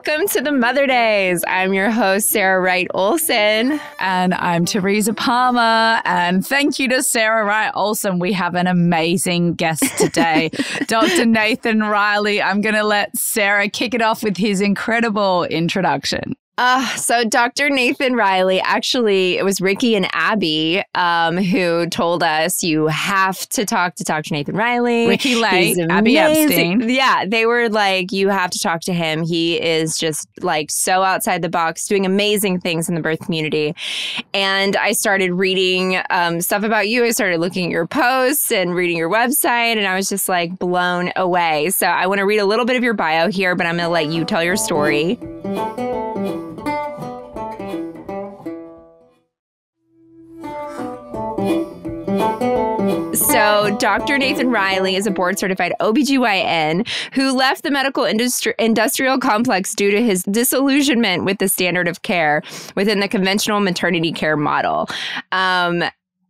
Welcome to the Mother Days. I'm your host, Sarah Wright Olsen. And I'm Teresa Palmer. And thank you to Sarah Wright Olsen. We have an amazing guest today, Dr. Nathan Riley. I'm going to let Sarah kick it off with his incredible introduction. So Dr. Nathan Riley, actually, it was Ricky and Abby who told us you have to talk to Dr. Nathan Riley. Ricky Lake, Abby Epstein. Yeah, they were like, you have to talk to him. He is just like so outside the box, doing amazing things in the birth community. And I started reading stuff about you. I started looking at your posts and reading your website, and I was just like blown away. So I want to read a little bit of your bio here, but I'm going to let you tell your story. So Dr. Nathan Riley is a board-certified OBGYN who left the medical industrial complex due to his disillusionment with the standard of care within the conventional maternity care model.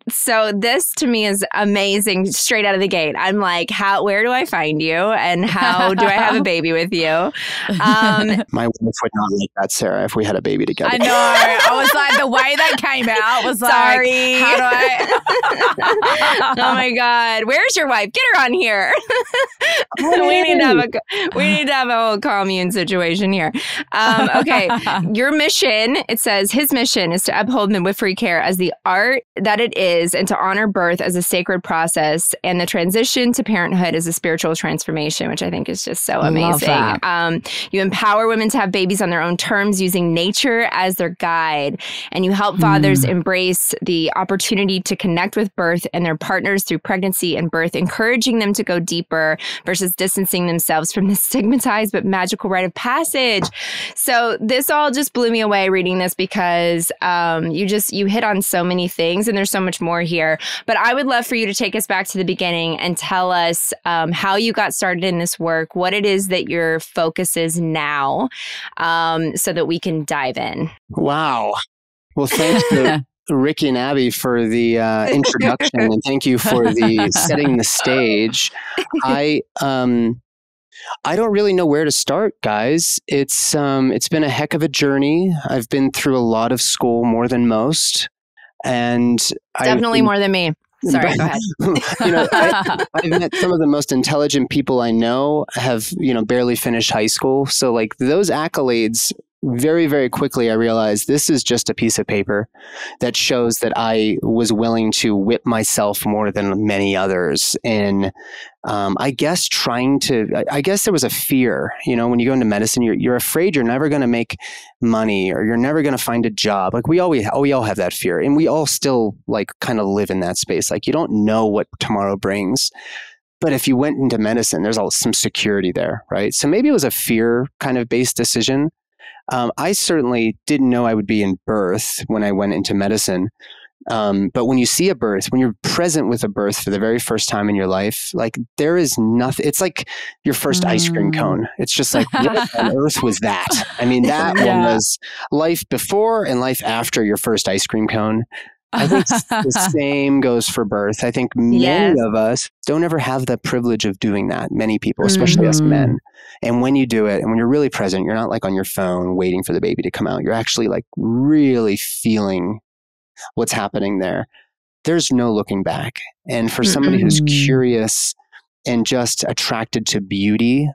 So this to me is amazing straight out of the gate. I'm like, where do I find you? And how do I have a baby with you? My wife would not like that, Sarah, if we had a baby together. I know. I was like, the way that came out was Sorry. like, how do I? Oh my God. Where's your wife? Get her on here. we need to have a whole commune situation here. Okay. Your mission, it says his mission is to uphold midwifery care as the art that it is, and to honor birth as a sacred process and the transition to parenthood as a spiritual transformation, which I think is just so amazing. You empower women to have babies on their own terms using nature as their guide. And you help fathers embrace the opportunity to connect with birth and their partners through pregnancy and birth, encouraging them to go deeper versus distancing themselves from the stigmatized but magical rite of passage. So this all just blew me away reading this because you hit on so many things, and there's so much more here. But I would love for you to take us back to the beginning and tell us how you got started in this work, what it is that your focus is now, so that we can dive in. Wow. Well, thanks to Ricky and Abby for the introduction, and thank you for the setting the stage. I don't really know where to start, guys. It's been a heck of a journey. I've been through a lot of school, more than most. And definitely more than me. Sorry, go ahead. I've met some of the most intelligent people I know have, barely finished high school. So like those accolades, very, very quickly, I realized this is just a piece of paper that shows that I was willing to whip myself more than many others. And I guess there was a fear, when you go into medicine, you're afraid you're never going to make money or you're never going to find a job. Like we all have that fear, and we all still like kind of live in that space. Like you don't know what tomorrow brings. But if you went into medicine, there's some security there, right? So maybe it was a fear kind of based decision. I certainly didn't know I would be in birth when I went into medicine. But when you see a birth, when you're present with a birth for the very first time in your life, like there is nothing. It's like your first ice cream cone. It's just like, what on earth was that? I mean, that one was life before and life after your first ice cream cone. I think the same goes for birth. I think many of us don't ever have the privilege of doing that. Many people, especially us men. And when you do it, and when you're really present, you're not like on your phone waiting for the baby to come out. You're actually like really feeling what's happening there. There's no looking back. And for somebody who's curious and just attracted to beauty,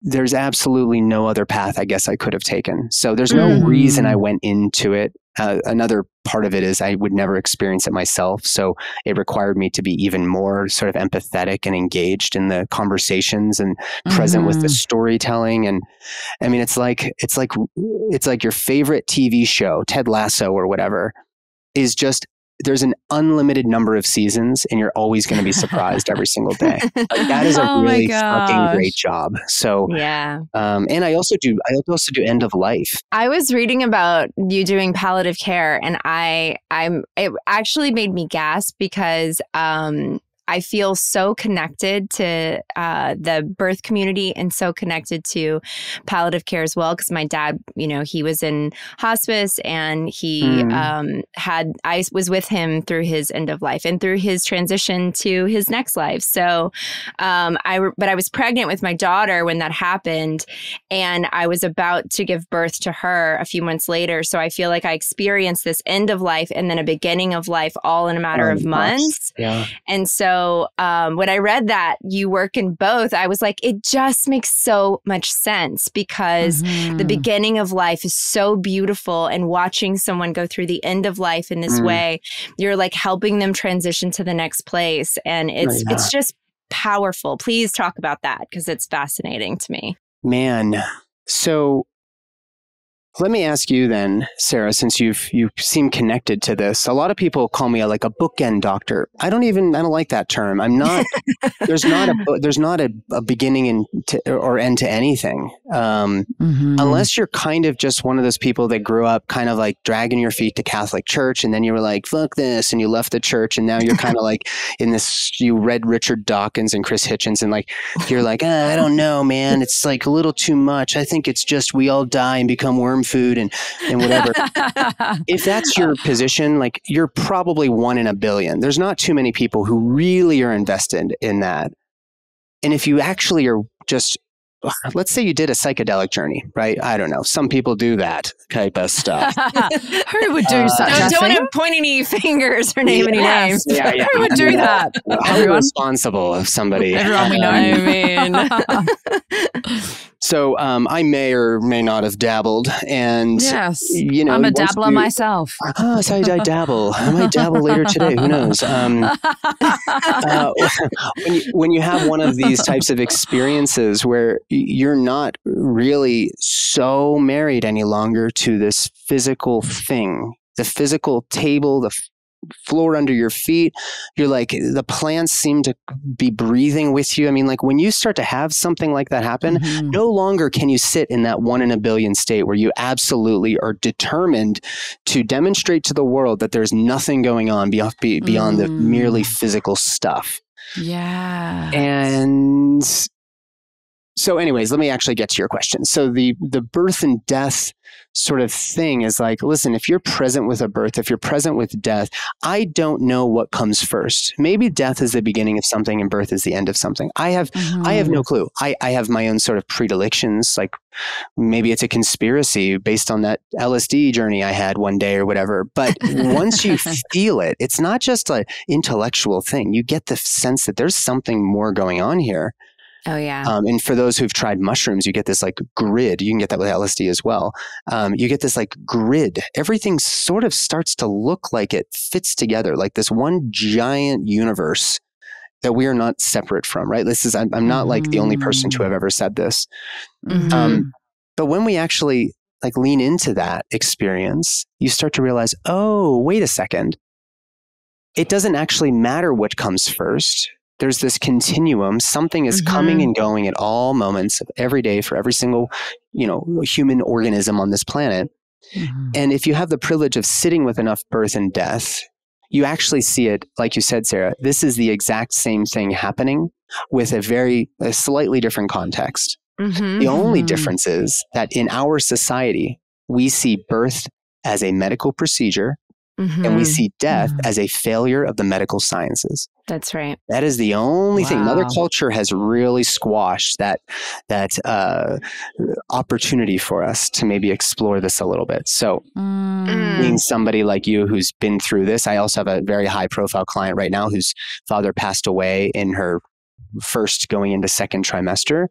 there's absolutely no other path I guess I could have taken. So there's no reason I went into it. Another part of it is I would never experience it myself. So it required me to be even more sort of empathetic and engaged in the conversations and present with the storytelling. And I mean, it's like your favorite TV show, Ted Lasso or whatever, is just, there's an unlimited number of seasons and you're always going to be surprised every single day. Like, that is a really fucking great job. So, and I also do end of life. I was reading about you doing palliative care, and it actually made me gasp because, I feel so connected to the birth community and so connected to palliative care as well. Because my dad, he was in hospice and he I was with him through his end of life and through his transition to his next life. So, but I was pregnant with my daughter when that happened, and I was about to give birth to her a few months later. So I feel like I experienced this end of life and then a beginning of life all in a matter of months. Yeah. And so when I read that you work in both, I was like, it just makes so much sense, because the beginning of life is so beautiful, and watching someone go through the end of life in this way, you're like helping them transition to the next place. And it's just powerful. Please talk about that, because it's fascinating to me. Man. So let me ask you then, Sarah, since you seem connected to this. A lot of people call me a bookend doctor. I don't like that term. I'm not. there's not a beginning or end to anything, unless you're kind of just one of those people that grew up kind of like dragging your feet to Catholic church, and then you were like, "Fuck this," and you left the church, and now you're kind of like in this. You read Richard Dawkins and Chris Hitchens, and you're like, I don't know, man. It's like a little too much. I think it's just we all die and become worm food and whatever. If that's your position, you're probably 1 in a billion. There's not too many people who really are invested in that. And if you actually are just, let's say you did a psychedelic journey, right? I don't know. Some people do that type of stuff. Who would do such a thing? Don't want to point any fingers or name any names. Yeah. Who would do that? How irresponsible of somebody. Everyone we know. I mean... So I may or may not have dabbled, and yes, I'm a dabbler myself. So I dabble. I might dabble later today. Who knows? When you have one of these types of experiences where you're not really so married any longer to this physical thing, the physical table, the floor under your feet, you're like, the plants seem to be breathing with you. I mean, when you start to have something like that happen, no longer can you sit in that 1 in a billion state where you absolutely are determined to demonstrate to the world that there's nothing going on beyond the merely physical stuff. Yeah. And so anyways, let me actually get to your question. So the birth and death sort of thing is listen, if you're present with a birth, if you're present with death, I don't know what comes first. Maybe death is the beginning of something and birth is the end of something. I have no clue. I have my own sort of predilections. Maybe it's a conspiracy based on that LSD journey I had one day or whatever. But once you feel it, it's not just an intellectual thing. You get the sense that there's something more going on here. Oh, yeah. And for those who've tried mushrooms, you get this grid. You can get that with LSD as well. You get this grid. Everything sort of starts to look like it fits together, like this one giant universe that we are not separate from, right? I'm not the only person to have ever said this. But when we actually lean into that experience, you start to realize, oh, wait a second. It doesn't actually matter what comes first. There's this continuum. Something is coming and going at all moments of every day for every single, human organism on this planet. And if you have the privilege of sitting with enough birth and death, you actually see it, like you said, Sarah, this is the exact same thing happening with a slightly different context. The only difference is that in our society, we see birth as a medical procedure and we see death as a failure of the medical sciences. That's right. That is the only thing. Another culture has really squashed that opportunity for us to maybe explore this a little bit. So being somebody like you who's been through this, I also have a very high profile client right now whose father passed away in her first going into second trimester.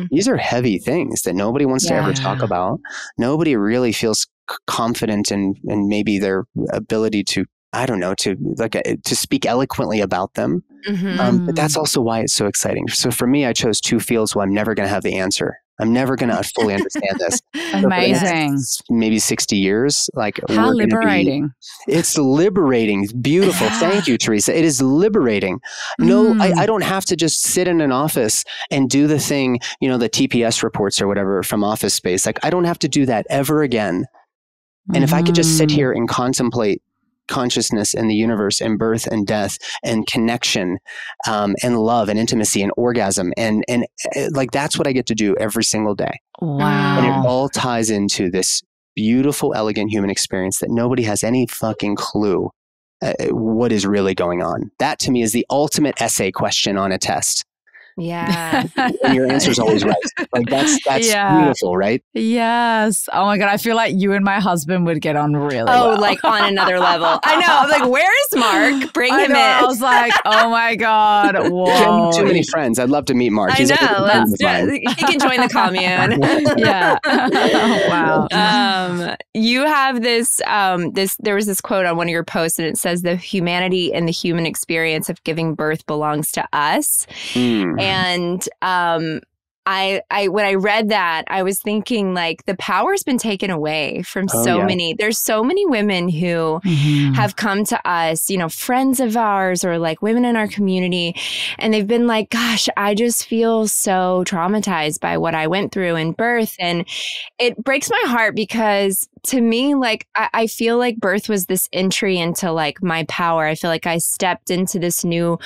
These are heavy things that nobody wants to ever talk about. Nobody really feels confident in maybe their ability to, I don't know, to speak eloquently about them. But that's also why it's so exciting. So for me, I chose two fields where I'm never going to have the answer. I'm never going to fully understand this. Amazing. Maybe 60 years. How liberating. It's liberating. It's beautiful. Yeah. Thank you, Teresa. It is liberating. No, I don't have to just sit in an office and do the thing, the TPS reports or whatever from Office Space. I don't have to do that ever again. And if I could just sit here and contemplate consciousness and the universe and birth and death and connection and love and intimacy and orgasm. And like, that's what I get to do every single day. Wow. And it all ties into this beautiful, elegant human experience that nobody has any fucking clue what is really going on. That to me is the ultimate essay question on a test. Yeah. And your answer is always right. Like that's beautiful, right? Yes. Oh my God. I feel like you and my husband would get on really well. Like on another level. I know. I'm like, where's Mark? Bring him in. I was like, oh my God. Whoa. Too many friends. I'd love to meet Mark. He can join the commune. Yeah. Oh, wow. You have this, there was this quote on one of your posts, and it says, the humanity and the human experience of giving birth belongs to us. And I when I read that, I was thinking, like, the power's been taken away from many. There's so many women who have come to us, you know, friends of ours or like women in our community, and they've been like, gosh, I just feel so traumatized by what I went through in birth. And it breaks my heart because to me, like, I feel like birth was this entry into like my power. I feel like I stepped into this new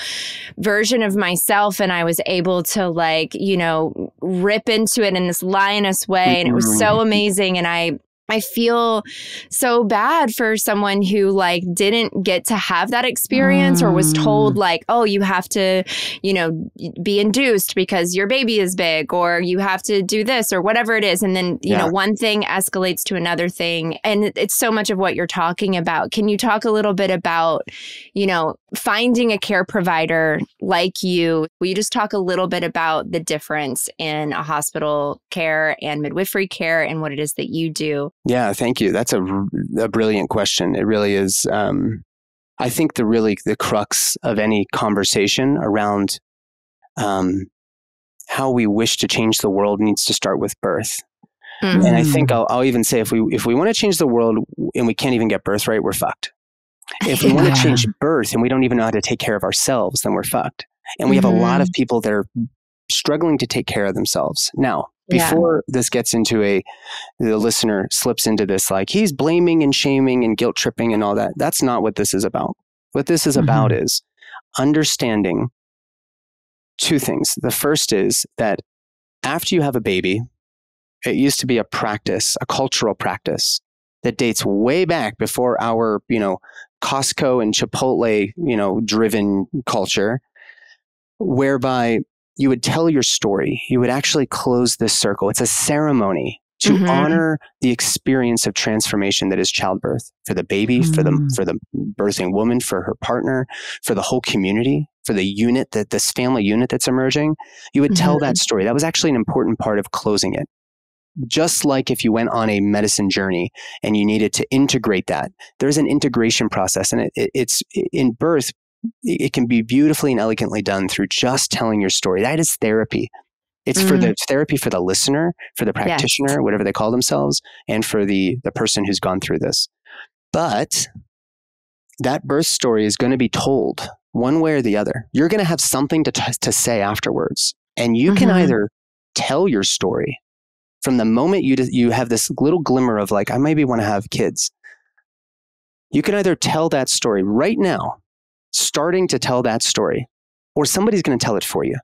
version of myself, and I was able to, like, you know, rip into it in this lioness way. And it was so amazing. And I feel so bad for someone who like didn't get to have that experience or was told like, oh, you have to, you know, be induced because your baby is big, or you have to do this or whatever it is. And then, you know, one thing escalates to another thing. And it's so much of what you're talking about. Can you talk a little bit about, you know, finding a care provider like you? Will you just talk a little bit about the difference in a hospital care and midwifery care and what it is that you do? Yeah, thank you. That's a brilliant question. It really is. I think the crux of any conversation around how we wish to change the world needs to start with birth. And I think I'll even say if we want to change the world and we can't even get birth right, we're fucked. If we want to change birth and we don't even know how to take care of ourselves, then we're fucked. And we have a lot of people that are struggling to take care of themselves. Now, before this gets into the listener slips into this, like he's blaming and shaming and guilt tripping and all that. That's not what this is about. What this is about is understanding two things. The first is that after you have a baby, it used to be a practice, a cultural practice that dates way back before our, you know, Costco and Chipotle, you know, driven culture, whereby you would tell your story. You would actually close this circle. It's a ceremony to honor the experience of transformation that is childbirth for the baby, for the birthing woman, for her partner, for the whole community, for the unit, this family unit that's emerging. You would tell that story. That was actually an important part of closing it. Just like if you went on a medicine journey and you needed to integrate that, there's an integration process, and it's in birth. It can be beautifully and elegantly done through just telling your story. That is therapy. It's for the therapy for the listener, for the practitioner, whatever they call themselves, and for the person who's gone through this. But that birth story is going to be told one way or the other. You're going to have something to say afterwards. And you can either tell your story from the moment you have this little glimmer of like, I maybe want to have kids. You can either tell that story right now, starting to tell that story, or somebody's going to tell it for you.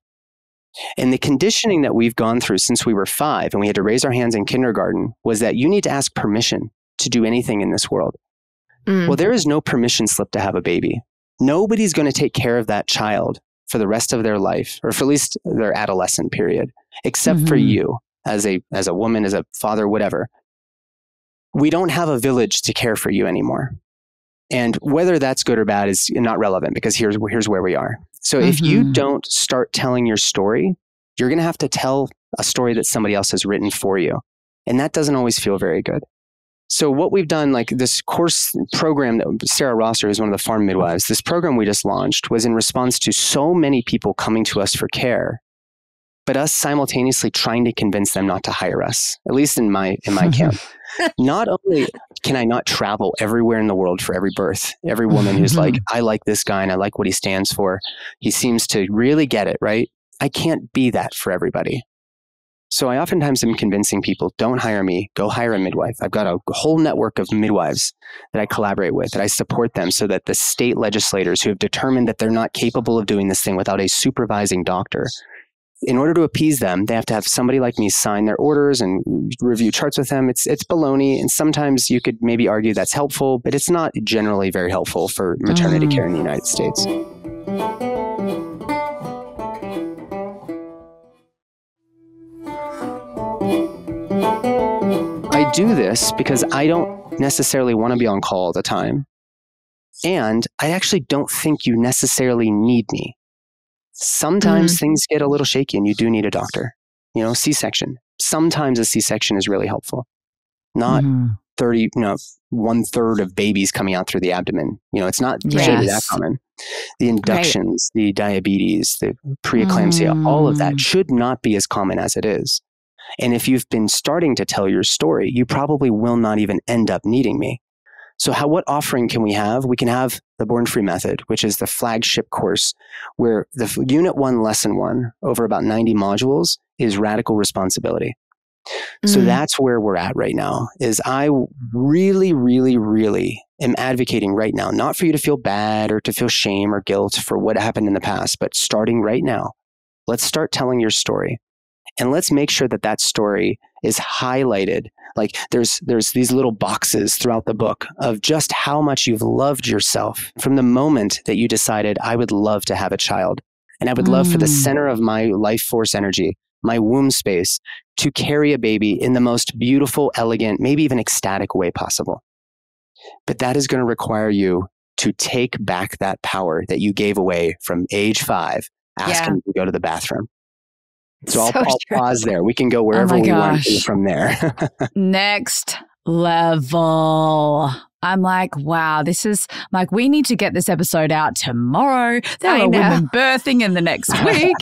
And the conditioning that we've gone through since we were 5 and we had to raise our hands in kindergarten was that you need to ask permission to do anything in this world. Well, there is no permission slip to have a baby. Nobody's going to take care of that child for the rest of their life, or for at least their adolescent period, except for you as a woman, as a father, whatever. We don't have a village to care for you anymore. And whether that's good or bad is not relevant, because here's where we are. So if you don't start telling your story, you're going to have to tell a story that somebody else has written for you. And that doesn't always feel very good. So what we've done, like this course program that Sarah Rosser, who's one of the farm midwives, this program we just launched was in response to so many people coming to us for care, but us simultaneously trying to convince them not to hire us, at least in my camp. Not only can I not travel everywhere in the world for every birth, every woman who's like, I like this guy and I like what he stands for. He seems to really get it, right? I can't be that for everybody. So I oftentimes am convincing people, don't hire me, go hire a midwife. I've got a whole network of midwives that I collaborate with, that I support them so that the state legislators who have determined that they're not capable of doing this thing without a supervising doctor, in order to appease them, they have to have somebody like me sign their orders and review charts with them. It's baloney. And sometimes you could maybe argue that's helpful, but it's not generally very helpful for maternity care in the United States. I do this because I don't necessarily want to be on call all the time. And I actually don't think you necessarily need me. Sometimes things get a little shaky and you do need a doctor. C-section. Sometimes a C-section is really helpful. Not 1/3 of babies coming out through the abdomen. It's not usually that common. The inductions, the diabetes, the preeclampsia, all of that should not be as common as it is. And if you've been starting to tell your story, you probably will not even end up needing me. So what offering can we have? We can have the Born Free Method, which is the flagship course where the Unit 1, Lesson 1, over about 90 modules, is radical responsibility. So that's where we're at right now, is I really, really, really am advocating right now, not for you to feel bad or to feel shame or guilt for what happened in the past, but starting right now, let's start telling your story. And let's make sure that that story is highlighted. Like there's these little boxes throughout the book of just how much you've loved yourself from the moment that you decided, I would love to have a child. And I would love for the center of my life force energy, my womb space, to carry a baby in the most beautiful, elegant, maybe even ecstatic way possible. But that is going to require you to take back that power that you gave away from age 5, asking to go to the bathroom. So I'll pause there. We can go wherever we want from there. Next level. I'm like, wow, we need to get this episode out tomorrow. There are women birthing in the next week.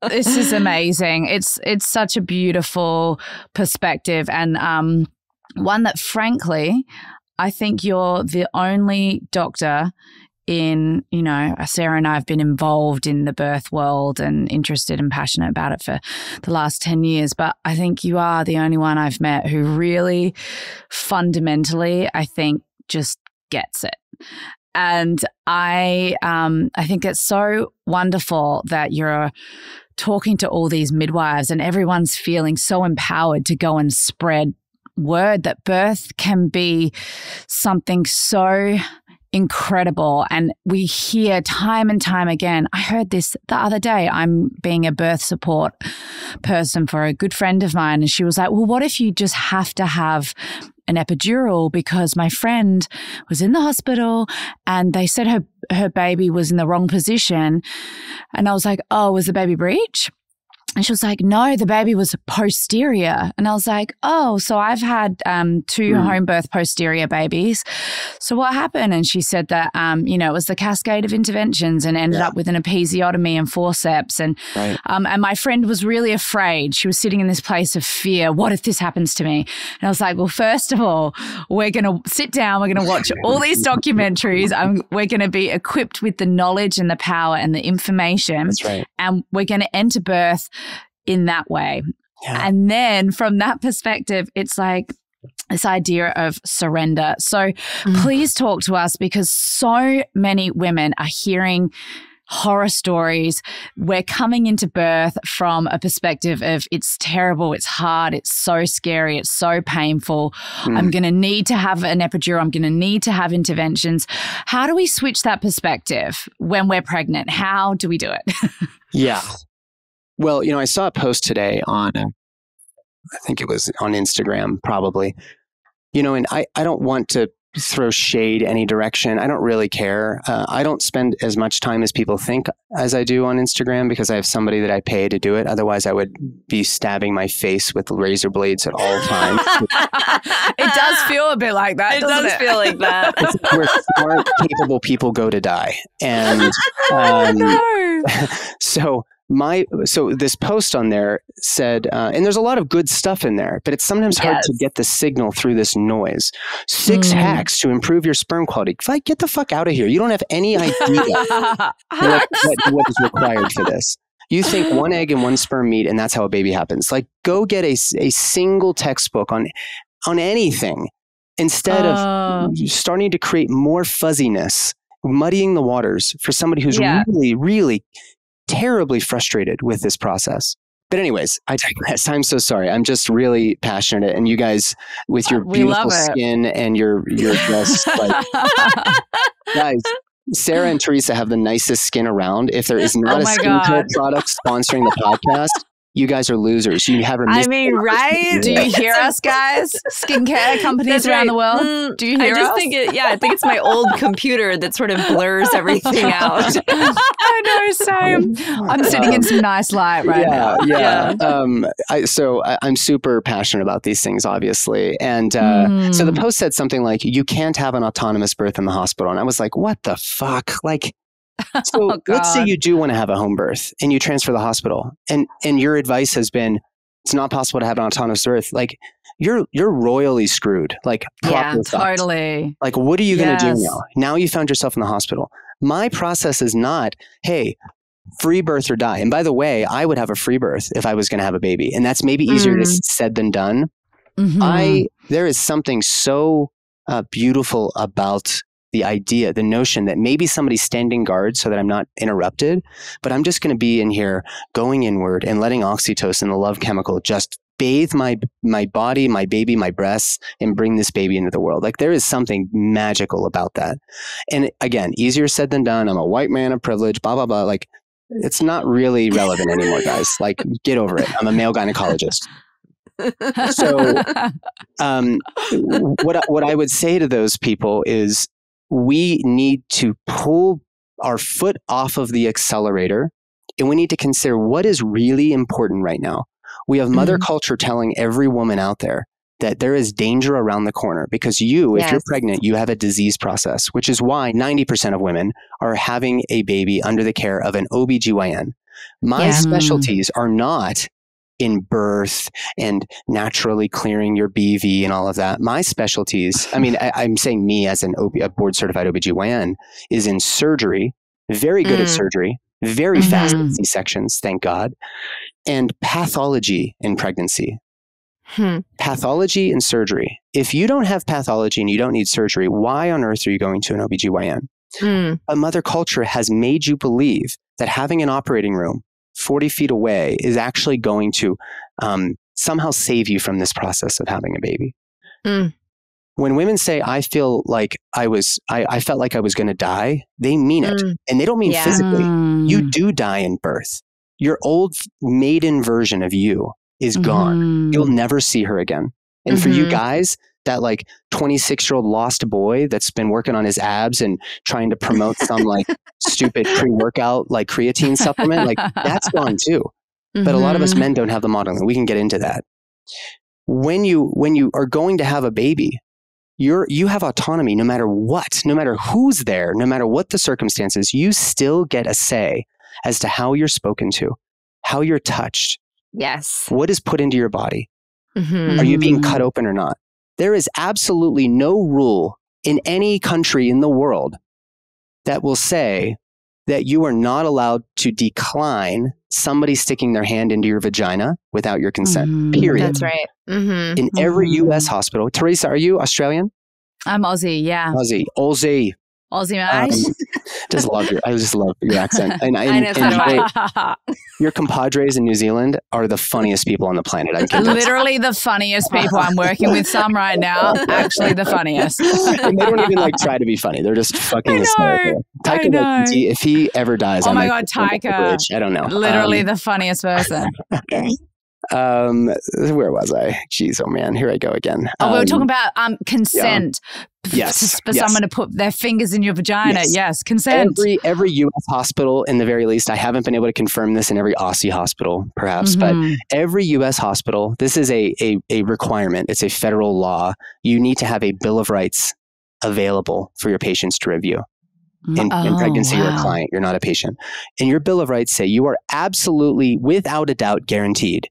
This is amazing. It's such a beautiful perspective, and one that, frankly, I think you're the only doctor in, Sarah and I have been involved in the birth world and interested and passionate about it for the last 10 years. But I think you are the only one I've met who really fundamentally, I think, just gets it. And I think it's so wonderful that you're talking to all these midwives and everyone's feeling so empowered to go and spread word that birth can be something so incredible. And we hear time and time again. I heard this the other day. I'm being a birth support person for a good friend of mine. And she was like, well, what if you just have to have an epidural because my friend was in the hospital and they said her baby was in the wrong position. And I was like, oh, was the baby breech? And she was like, no, the baby was posterior. And I was like, oh, so I've had 2 home birth posterior babies. So what happened? And she said that, it was the cascade of interventions and ended up with an episiotomy and forceps. And my friend was really afraid. She was sitting in this place of fear. What if this happens to me? And I was like, well, first of all, we're going to sit down. We're going to watch all these documentaries. We're going to be equipped with the knowledge and the power and the information. That's right. And we're going to enter birth in that way. Yeah. And then from that perspective, it's like this idea of surrender. So please talk to us, because so many women are hearing horror stories. We're coming into birth from a perspective of it's terrible, it's hard, it's so scary, it's so painful. I'm going to need to have an epidural. I'm going to need to have interventions. How do we switch that perspective when we're pregnant? How do we do it? Yeah. Well, I saw a post today on, I think it was on Instagram, probably, and I don't want to throw shade any direction. I don't really care. I don't spend as much time as people think as I do on Instagram because I have somebody that I pay to do it. Otherwise, I would be stabbing my face with razor blades at all times. It does feel a bit like that. It does feel like that. It's where smart, capable people go to die. And So this post on there said, and there's a lot of good stuff in there, but it's sometimes hard to get the signal through this noise. 6 hacks to improve your sperm quality. Get the fuck out of here. You don't have any idea what is required for this. You think one egg and one sperm meet, and that's how a baby happens. Like, go get a single textbook on anything instead of starting to create more fuzziness, muddying the waters for somebody who's really, really terribly frustrated with this process. But anyways, I digress. I'm so sorry. I'm just really passionate. And you guys, with your beautiful skin and your just like, guys, Sarah and Teresa have the nicest skin around. If there is not a skincare product sponsoring the podcast, you guys are losers. You have her. I mean, right? Do you hear us, guys? Skincare companies around the world. Do you hear us? I think it's my old computer that sort of blurs everything out. I know, same. I'm sitting in some nice light right now. Yeah. I'm super passionate about these things, obviously. And so the post said something like, you can't have an autonomous birth in the hospital. And I was like, what the fuck? Like, so let's say you do want to have a home birth and you transfer to the hospital and your advice has been, it's not possible to have an autonomous birth. Like, you're royally screwed. Like, totally. Like, what are you going to do now? Now you found yourself in the hospital. My process is not, hey, free birth or die. And by the way, I would have a free birth if I was going to have a baby. And that's maybe easier said than done. There is something so beautiful about the idea, the notion that maybe somebody's standing guard so that I'm not interrupted, but I'm just going to be in here going inward and letting oxytocin, the love chemical, just bathe my body, my baby, my breasts, and bring this baby into the world. Like, there is something magical about that. And again, easier said than done. I'm a white man of privilege, blah, blah, blah. Like, it's not really relevant anymore, guys. Like, get over it. I'm a male gynecologist. So what I would say to those people is, we need to pull our foot off of the accelerator, and we need to consider what is really important right now. We have mother culture telling every woman out there that there is danger around the corner because if you're pregnant, you have a disease process, which is why 90% of women are having a baby under the care of an OBGYN. My specialties are not in birth and naturally clearing your BV and all of that. My specialties, I mean, I'm saying me as a board certified OBGYN, is in surgery, very good at surgery, very fast at C-sections, thank God, and pathology in pregnancy. Pathology and surgery. If you don't have pathology and you don't need surgery, why on earth are you going to an OBGYN? A mother culture has made you believe that having an operating room 40 feet away is actually going to somehow save you from this process of having a baby. When women say, I feel like I felt like I was going to die, they mean it. And they don't mean physically. You do die in birth. Your old maiden version of you is gone. You'll never see her again. And for you guys, that like 26-year-old lost boy that's been working on his abs and trying to promote some like stupid pre-workout like creatine supplement, like that's gone too. But a lot of us men don't have the modeling. We can get into that. When you are going to have a baby, you have autonomy no matter what, no matter who's there, no matter what the circumstances, you still get a say as to how you're spoken to, how you're touched. Yes. What is put into your body? Are you being cut open or not? There is absolutely no rule in any country in the world that will say that you are not allowed to decline somebody sticking their hand into your vagina without your consent, period. That's right. In every U.S. hospital. Teresa, are you Australian? I'm Aussie, yeah. Aussie, mate. I just love your accent. And your compadres in New Zealand are the funniest people on the planet. I'm convinced. Literally the funniest people. I'm working with some right now. Actually, the funniest. And they don't even like try to be funny. They're just fucking hysterical. Taika, if he ever dies, oh my God, Taika! I don't know. Literally the funniest person. Where was I? Jeez, oh man, here I go again. We were talking about consent. Yes, for someone to put their fingers in your vagina. Yes, consent. Every U.S. hospital, in the very least, I haven't been able to confirm this in every Aussie hospital, perhaps, but every U.S. hospital, this is a requirement. It's a federal law. You need to have a Bill of Rights available for your patients to review. In pregnancy, you're a client, you're not a patient. And your Bill of Rights say you are absolutely, without a doubt, guaranteed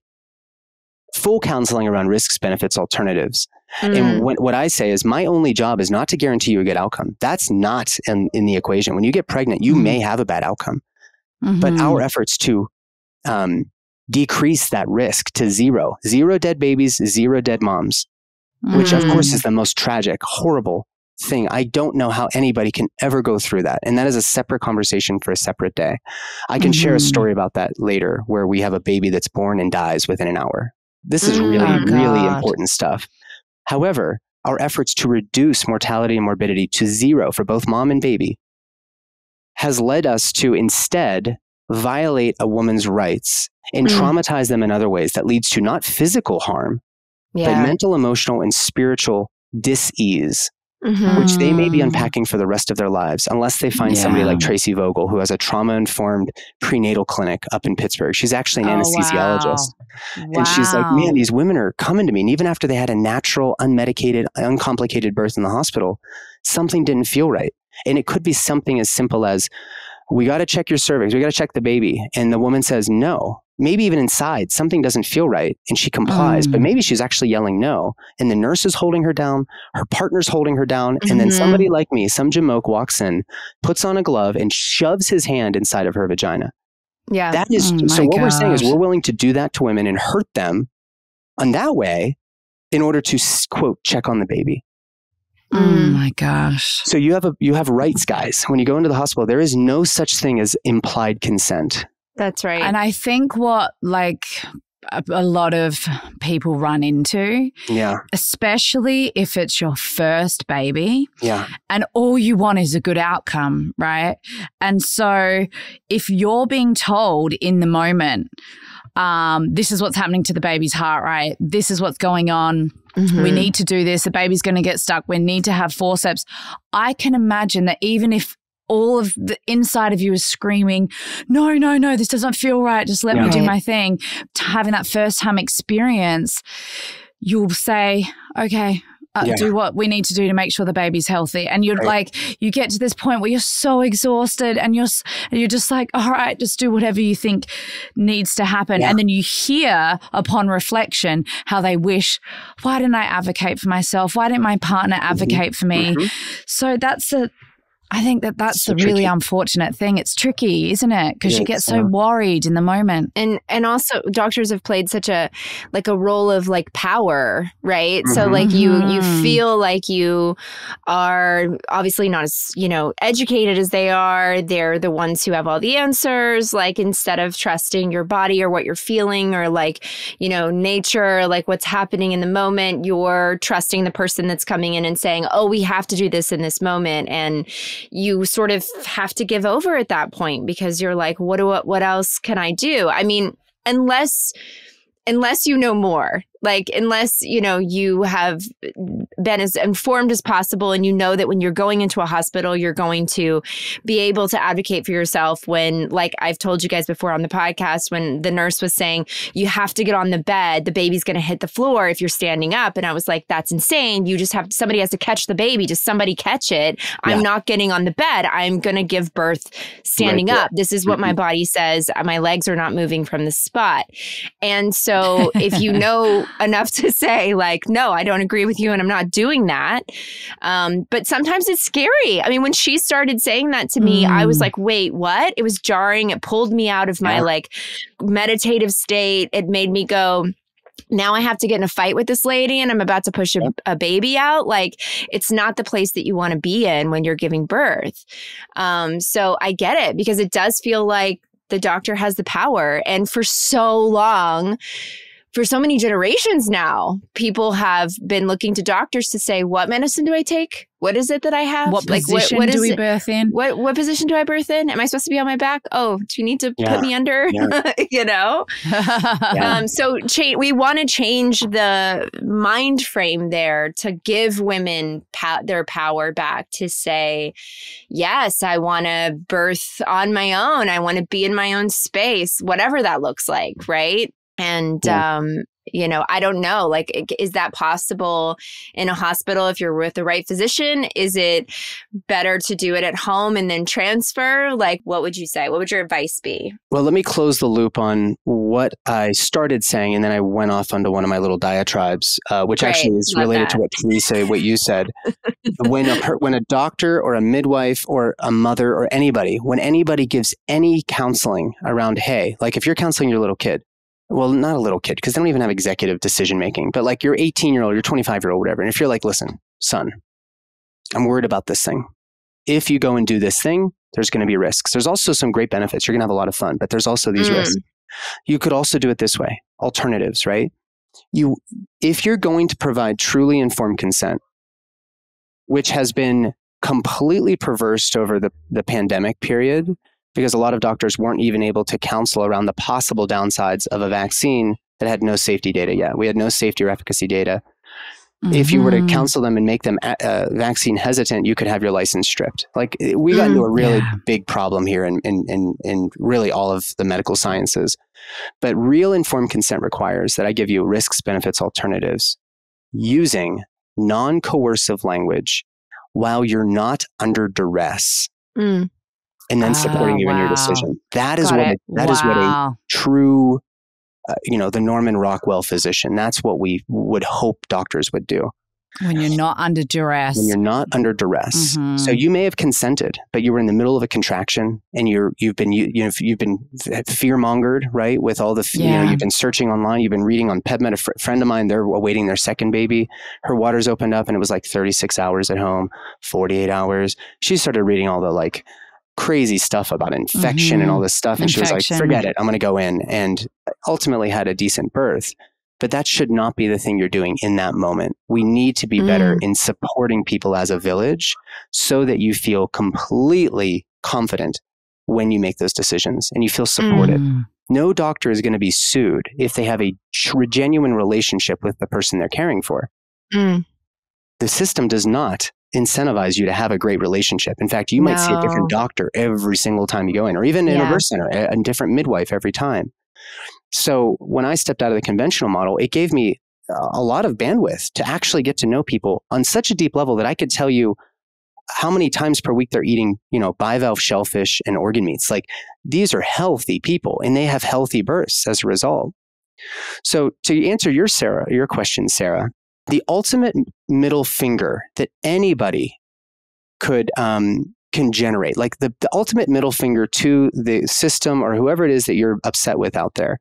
full counseling around risks, benefits, alternatives. And what I say is my only job is not to guarantee you a good outcome. That's not in the equation. When you get pregnant, you may have a bad outcome. But our efforts to decrease that risk to zero. 0 dead babies, 0 dead moms, which of course is the most tragic, horrible thing. I don't know how anybody can ever go through that. And that is a separate conversation for a separate day. I can share a story about that later where we have a baby that's born and dies within an hour. This is really important stuff. However, our efforts to reduce mortality and morbidity to 0 for both mom and baby has led us to instead violate a woman's rights and traumatize them in other ways that leads to not physical harm, but mental, emotional, and spiritual dis-ease, which they may be unpacking for the rest of their lives unless they find somebody like Tracy Vogel, who has a trauma-informed prenatal clinic up in Pittsburgh. She's actually an anesthesiologist. And she's like, man, these women are coming to me. And even after they had a natural, unmedicated, uncomplicated birth in the hospital, something didn't feel right. And it could be something as simple as, we got to check your cervix. We got to check the baby. And the woman says, no. Maybe even inside, something doesn't feel right. And she complies, but maybe she's actually yelling no. And the nurse is holding her down. Her partner's holding her down. And then somebody like me, some jamoke walks in, puts on a glove and shoves his hand inside of her vagina. Yeah. That is, so what we're saying is we're willing to do that to women and hurt them on that way in order to, quote, check on the baby. Oh my gosh. So you have rights, guys. When you go into the hospital, there is no such thing as implied consent. That's right. And I think what a lot of people run into, especially if it's your first baby, and all you want is a good outcome, right? And so if you're being told in the moment, this is what's happening to the baby's heart rate, this is what's going on, we need to do this, the baby's going to get stuck, we need to have forceps. I can imagine that even if all of the inside of you is screaming, no, this doesn't feel right, just let me do my thing, having that first time experience, you'll say, okay, do what we need to do to make sure the baby's healthy. And you're like, you get to this point where you're so exhausted and you're just like, all right, just do whatever you think needs to happen. Yeah. And then you hear upon reflection how they wish, why didn't I advocate for myself? Why didn't my partner advocate for me? So I think that's the really unfortunate thing. It's tricky, isn't it? Because you get so worried in the moment. And also doctors have played such a role of power, right? So you feel like you are obviously not as, educated as they are. They're the ones who have all the answers. Instead of trusting your body or what you're feeling or nature, what's happening in the moment, you're trusting the person that's coming in and saying, oh, we have to do this in this moment. And you sort of have to give over at that point because you're like, what else can I do? I mean, unless you know more, unless, you have been as informed as possible and you know that when you're going into a hospital, you're going to be able to advocate for yourself when, I've told you guys before on the podcast, when the nurse was saying, you have to get on the bed, the baby's going to hit the floor if you're standing up. And I was like, that's insane. You just somebody has to catch the baby. Just somebody catch it. Yeah. I'm not getting on the bed. I'm going to give birth standing up. This is what my body says. My legs are not moving from the spot. And so if you know enough to say no, I don't agree with you and I'm not doing that. But sometimes it's scary. I mean, when she started saying that to me, I was like, wait, what? It was jarring. It pulled me out of my meditative state. It made me go, now I have to get in a fight with this lady and I'm about to push a baby out. It's not the place that you want to be in when you're giving birth. So I get it because it does feel like the doctor has the power. And for so long, for so many generations now, people have been looking to doctors to say, what medicine do I take? What is it that I have? What position do we birth in? What position do I birth in? Am I supposed to be on my back? Oh, do you need to put me under? So we want to change the mind frame there to give women their power back to say, yes, I want to birth on my own. I want to be in my own space, whatever that looks like, right? And I don't know. Like, is that possible in a hospital if you're with the right physician? Is it better to do it at home and then transfer? Like, what would you say? What would your advice be? Well, let me close the loop on what I started saying, and then I went off onto one of my little diatribes, which actually is related to what Teresa, what you said. When a doctor or a midwife or a mother or anybody, when anybody gives any counseling around, hey, like if you're counseling your little kid, well, not a little kid, because they don't even have executive decision making, but like your 18-year-old, your 25-year-old, whatever. And if you're like, listen, son, I'm worried about this thing. If you go and do this thing, there's going to be risks. There's also some great benefits. You're going to have a lot of fun, but there's also these risks. You could also do it this way. Alternatives, right? If you're going to provide truly informed consent, which has been completely perversed over the pandemic period, because a lot of doctors weren't even able to counsel around the possible downsides of a vaccine that had no safety data yet. We had no safety or efficacy data. If you were to counsel them and make them vaccine hesitant, you could have your license stripped. Like we got into a really big problem here in really all of the medical sciences. But real informed consent requires that I give you risks, benefits, alternatives using non-coercive language while you're not under duress. And then supporting you in your decision. That is what a true, the Norman Rockwell physician, that's what we would hope doctors would do. When you're not under duress. When you're not under duress. So you may have consented, but you were in the middle of a contraction and you've been fear-mongered, right? With all the, you've been searching online, you've been reading on PubMed. A friend of mine, they're awaiting their second baby. Her waters opened up and it was like 36 hours at home, 48 hours. She started reading all the like crazy stuff about infection and all this stuff. And she was like, forget it. I'm going to go in, and ultimately had a decent birth. But that should not be the thing you're doing in that moment. We need to be better in supporting people as a village so that you feel completely confident when you make those decisions and you feel supported. No doctor is going to be sued if they have a genuine relationship with the person they're caring for. The system does not incentivize you to have a great relationship. In fact, you might see a different doctor every single time you go in, or even in a birth center, a different midwife every time. So when I stepped out of the conventional model, it gave me a lot of bandwidth to actually get to know people on such a deep level that I could tell you how many times per week they're eating, bivalve shellfish and organ meats. Like these are healthy people and they have healthy births as a result. So to answer your question, Sarah, the ultimate middle finger that anybody can generate, like the ultimate middle finger to the system or whoever it is that you're upset with out there,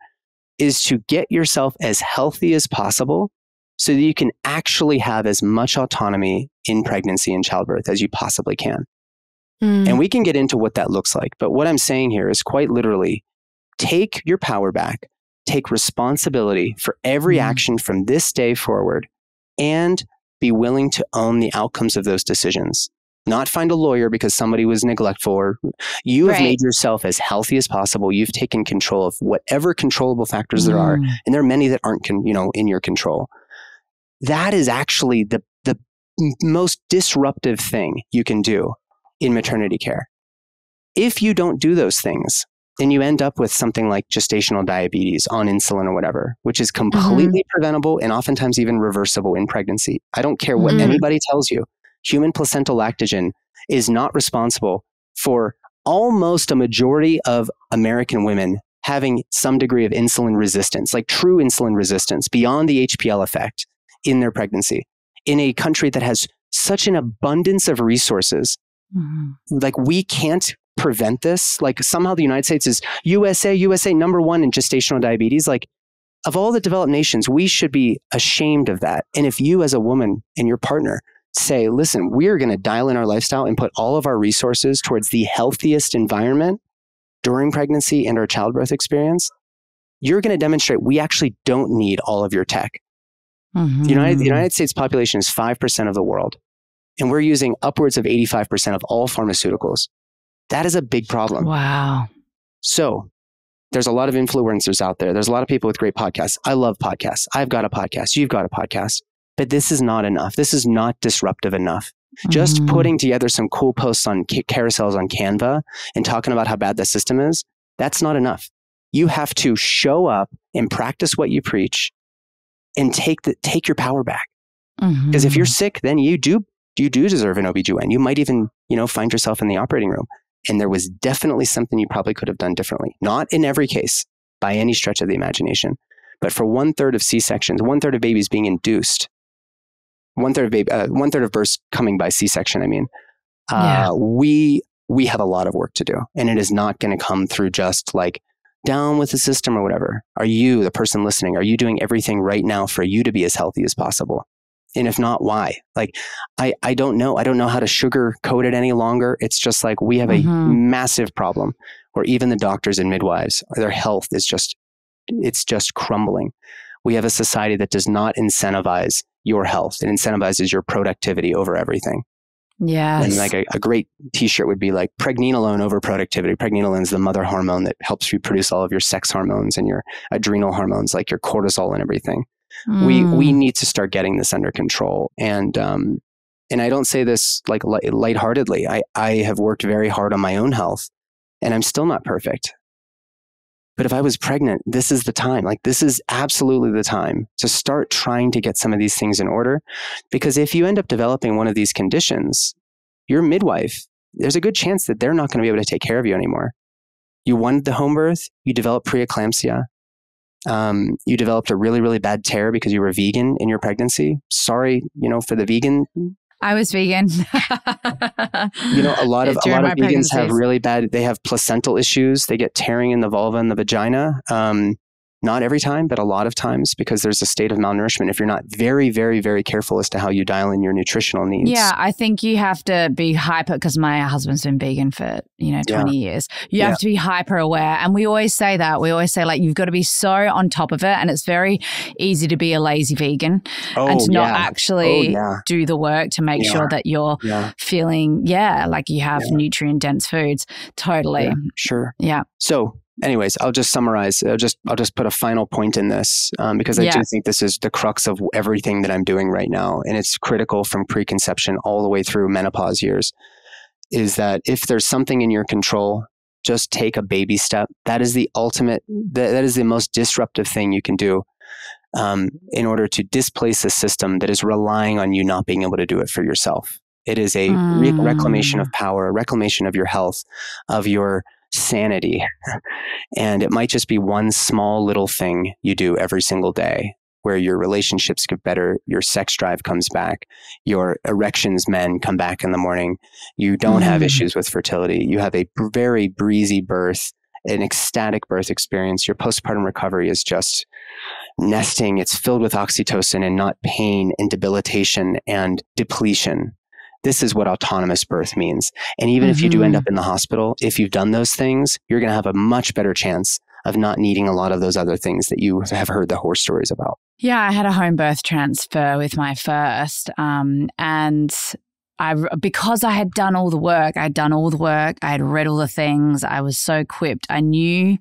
is to get yourself as healthy as possible so that you can actually have as much autonomy in pregnancy and childbirth as you possibly can. And we can get into what that looks like. But what I'm saying here is quite literally, take your power back, take responsibility for every action from this day forward, and be willing to own the outcomes of those decisions. Not find a lawyer because somebody was neglectful, or you have made yourself as healthy as possible. You've taken control of whatever controllable factors there are. And there are many that aren't, in your control. That is actually the most disruptive thing you can do in maternity care. If you don't do those things, then you end up with something like gestational diabetes on insulin or whatever, which is completely preventable and oftentimes even reversible in pregnancy. I don't care what anybody tells you. Human placental lactogen is not responsible for almost a majority of American women having some degree of insulin resistance, like true insulin resistance beyond the HPL effect in their pregnancy. In a country that has such an abundance of resources, like we can't prevent this. Like somehow the United States is USA number one in gestational diabetes. Like of all the developed nations, we should be ashamed of that. And if you as a woman and your partner say, listen, we're going to dial in our lifestyle and put all of our resources towards the healthiest environment during pregnancy and our childbirth experience, you're going to demonstrate we actually don't need all of your tech. The United States population is 5% of the world, and we're using upwards of 85% of all pharmaceuticals. That is a big problem. Wow. So there's a lot of influencers out there. There's a lot of people with great podcasts. I love podcasts. I've got a podcast. You've got a podcast. But this is not enough. This is not disruptive enough. Just putting together some cool posts on carousels on Canva and talking about how bad the system is, that's not enough. You have to show up and practice what you preach and take your power back. Because if you're sick, then you do deserve an OBGYN. You might even, find yourself in the operating room. And there was definitely something you probably could have done differently. Not in every case, by any stretch of the imagination. But for 1/3 of C-sections, 1/3 of babies being induced, 1/3 of births coming by C-section, we have a lot of work to do. And it is not going to come through just like down with the system or whatever. Are you, the person listening, are you doing everything right now for you to be as healthy as possible? And if not, why? Like, I don't know. I don't know how to sugarcoat it any longer. It's just like we have a massive problem where even the doctors and midwives, their health is just crumbling. We have a society that does not incentivize your health. It incentivizes your productivity over everything. Yes. And like a great t-shirt would be like pregnenolone over productivity. Pregnenolone is the mother hormone that helps you produce all of your sex hormones and your adrenal hormones, like your cortisol and everything. We need to start getting this under control. And I don't say this like lightheartedly. I have worked very hard on my own health and I'm still not perfect. But if I was pregnant, this is the time. Like, this is absolutely the time to start trying to get some of these things in order. Because if you end up developing one of these conditions, your midwife, there's a good chance that they're not going to be able to take care of you anymore. You wanted the home birth, you developed preeclampsia, you developed a really, really bad tear because you were vegan in your pregnancy. Sorry, for the vegan. I was vegan. A lot of vegans have really bad, they have placental issues. They get tearing in the vulva and the vagina. Not every time, but a lot of times, because there's a state of malnourishment if you're not very, very, very careful as to how you dial in your nutritional needs. Yeah, I think you have to be hyper, because my husband's been vegan for 20 years. You have to be hyper aware. And we always say that. We always say, like, you've got to be so on top of it. And it's very easy to be a lazy vegan and to not actually do the work to make sure that you're feeling, like you have nutrient dense foods. Totally. Yeah, sure. Yeah. So anyways, I'll just summarize. I'll just put a final point in this because I do think this is the crux of everything that I'm doing right now. And it's critical from preconception all the way through menopause years, is that if there's something in your control, just take a baby step. That is the ultimate, that is the most disruptive thing you can do in order to displace a system that is relying on you not being able to do it for yourself. It is a reclamation of power, a reclamation of your health, of your sanity. And it might just be one small little thing you do every single day where your relationships get better, your sex drive comes back, your erections men come back in the morning, you don't have issues with fertility, you have a very breezy birth, an ecstatic birth experience, your postpartum recovery is just nesting, it's filled with oxytocin and not pain and debilitation and depletion. This is what autonomous birth means. And even if you do end up in the hospital, if you've done those things, you're going to have a much better chance of not needing a lot of those other things that you have heard the horror stories about. Yeah, I had a home birth transfer with my first. And because I had done all the work, I had read all the things, I was so equipped. I knew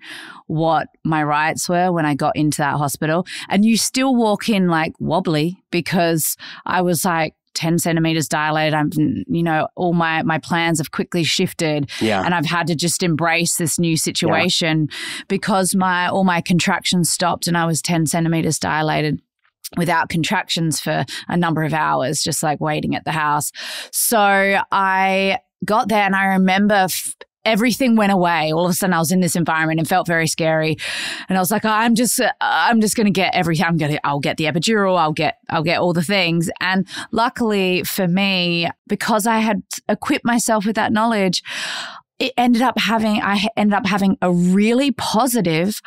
what my rights were when I got into that hospital. And you still walk in like wobbly because I was like, 10 centimeters dilated. All my plans have quickly shifted and I've had to just embrace this new situation because all my contractions stopped and I was 10 centimeters dilated without contractions for a number of hours, just like waiting at the house. So I got there and I remember everything went away. All of a sudden I was in this environment and felt very scary. And I was like, I'm just going to get everything. I'll get the epidural. I'll get all the things. And luckily for me, because I had equipped myself with that knowledge, I ended up having a really positive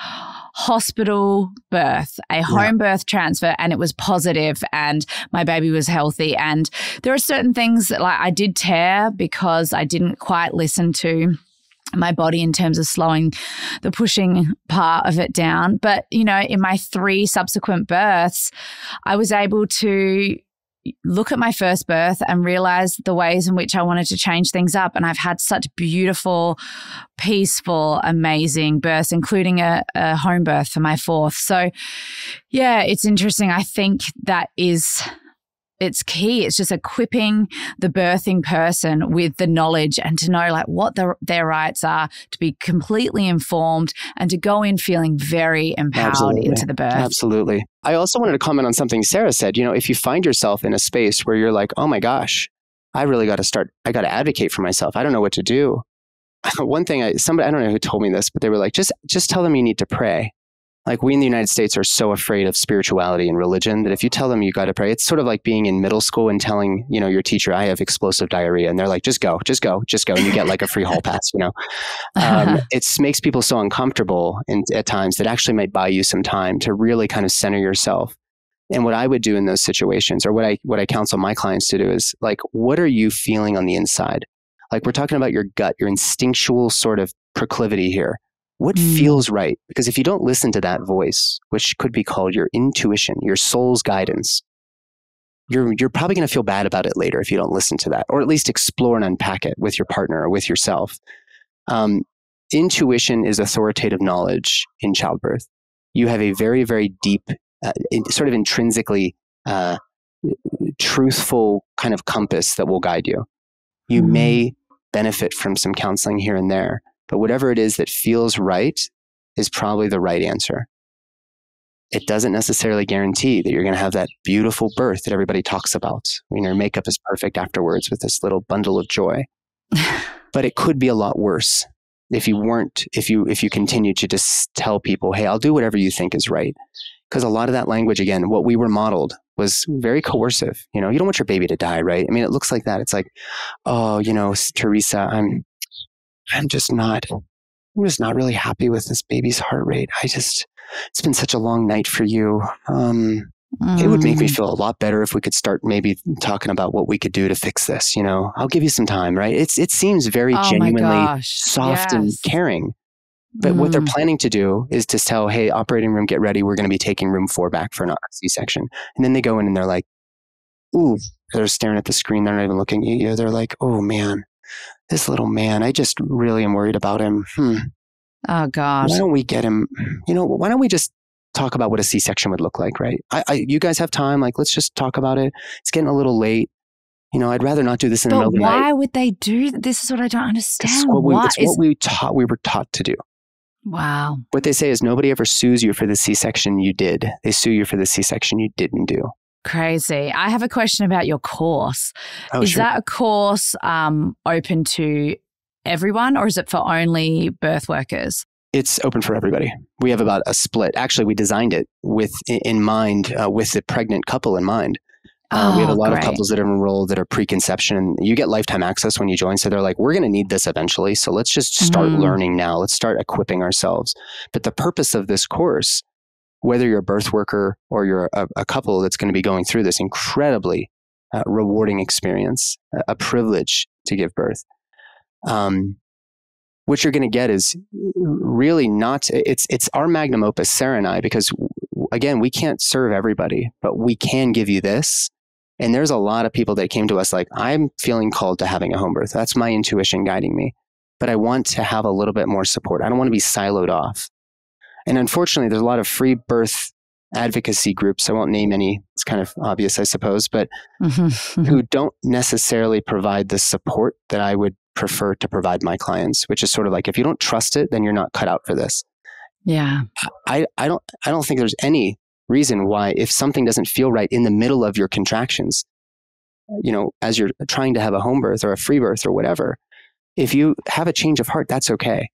hospital birth, a home birth transfer, and it was positive and my baby was healthy. And there are certain things that I did tear because I didn't quite listen to my body in terms of slowing the pushing part of it down. But, in my 3 subsequent births, I was able to look at my first birth and realize the ways in which I wanted to change things up. And I've had such beautiful, peaceful, amazing births, including a home birth for my 4th. So yeah, it's interesting. I think that is it's key. It's just equipping the birthing person with the knowledge and to know like what their rights are, to be completely informed and to go in feeling very empowered into the birth. Absolutely. I also wanted to comment on something Sarah said. You know, if you find yourself in a space where you're like, oh my gosh, I really got to advocate for myself. I don't know what to do. One thing, I don't know who told me this, but they were like, just tell them you need to pray. Like, we in the United States are so afraid of spirituality and religion that if you tell them you got to pray, it's sort of like being in middle school and telling, you know, your teacher, I have explosive diarrhea. And they're like, just go. And you get like a free hall pass, you know. It makes people so uncomfortable at times that actually might buy you some time to really kind of center yourself. And what I would do in those situations, or what I counsel my clients to do, is like, what are you feeling on the inside? Like, we're talking about your gut, your instinctual sort of proclivity here. What feels right? Because if you don't listen to that voice, which could be called your intuition, your soul's guidance, you're probably going to feel bad about it later if you don't listen to that, or at least explore and unpack it with your partner or with yourself. Intuition is authoritative knowledge in childbirth. You have a very, very deep, sort of intrinsically truthful kind of compass that will guide you. You may benefit from some counseling here and there, but whatever it is that feels right is probably the right answer. It doesn't necessarily guarantee that you're going to have that beautiful birth that everybody talks about. I mean, your makeup is perfect afterwards with this little bundle of joy. But it could be a lot worse if you continue to just tell people, hey, I'll do whatever you think is right. Because a lot of that language, again, what we were modeled was very coercive. You know, you don't want your baby to die, right? I mean, it looks like that. It's like, oh, you know, Teresa, I'm just not really happy with this baby's heart rate. It's been such a long night for you. It would make me feel a lot better if we could start maybe talking about what we could do to fix this. You know, I'll give you some time, right? It seems very genuinely soft and caring. But what they're planning to do is to tell, hey, operating room, get ready. We're going to be taking room 4 back for an C-section. And then they go in and they're like, ooh, they're staring at the screen. They're not even looking at you. They're like, oh man, this little man, I just really am worried about him. Oh gosh. Why don't we get him, you know, why don't we just talk about what a C-section would look like, right? You guys have time. Like, let's just talk about it. It's getting a little late. You know, I'd rather not do this in the middle of the night. Why would they do this? Is what I don't understand. It's what we were taught to do. Wow. What they say is nobody ever sues you for the C-section you did. They sue you for the C-section you didn't do. Crazy. I have a question about your course. Is that a course open to everyone, or is it for only birth workers? It's open for everybody. We have about a split. Actually, we designed it with the pregnant couple in mind. We have a lot of couples that are enrolled that are preconception. You get lifetime access when you join. So they're like, we're going to need this eventually. So let's just start learning now. Let's start equipping ourselves. But the purpose of this course, whether you're a birth worker or you're a couple that's going to be going through this incredibly rewarding experience, a privilege to give birth, what you're going to get is really not, it's our magnum opus, Sarah and I, because again, we can't serve everybody, but we can give you this. And there's a lot of people that came to us like, I'm feeling called to having a home birth. That's my intuition guiding me. But I want to have a little bit more support. I don't want to be siloed off. And unfortunately, there's a lot of free birth advocacy groups. I won't name any. It's kind of obvious, I suppose, but who don't necessarily provide the support that I would prefer to provide my clients, which is sort of like, if you don't trust it, then you're not cut out for this. Yeah. I don't think there's any reason why, if something doesn't feel right in the middle of your contractions, you know, as you're trying to have a home birth or a free birth or whatever, if you have a change of heart, that's okay.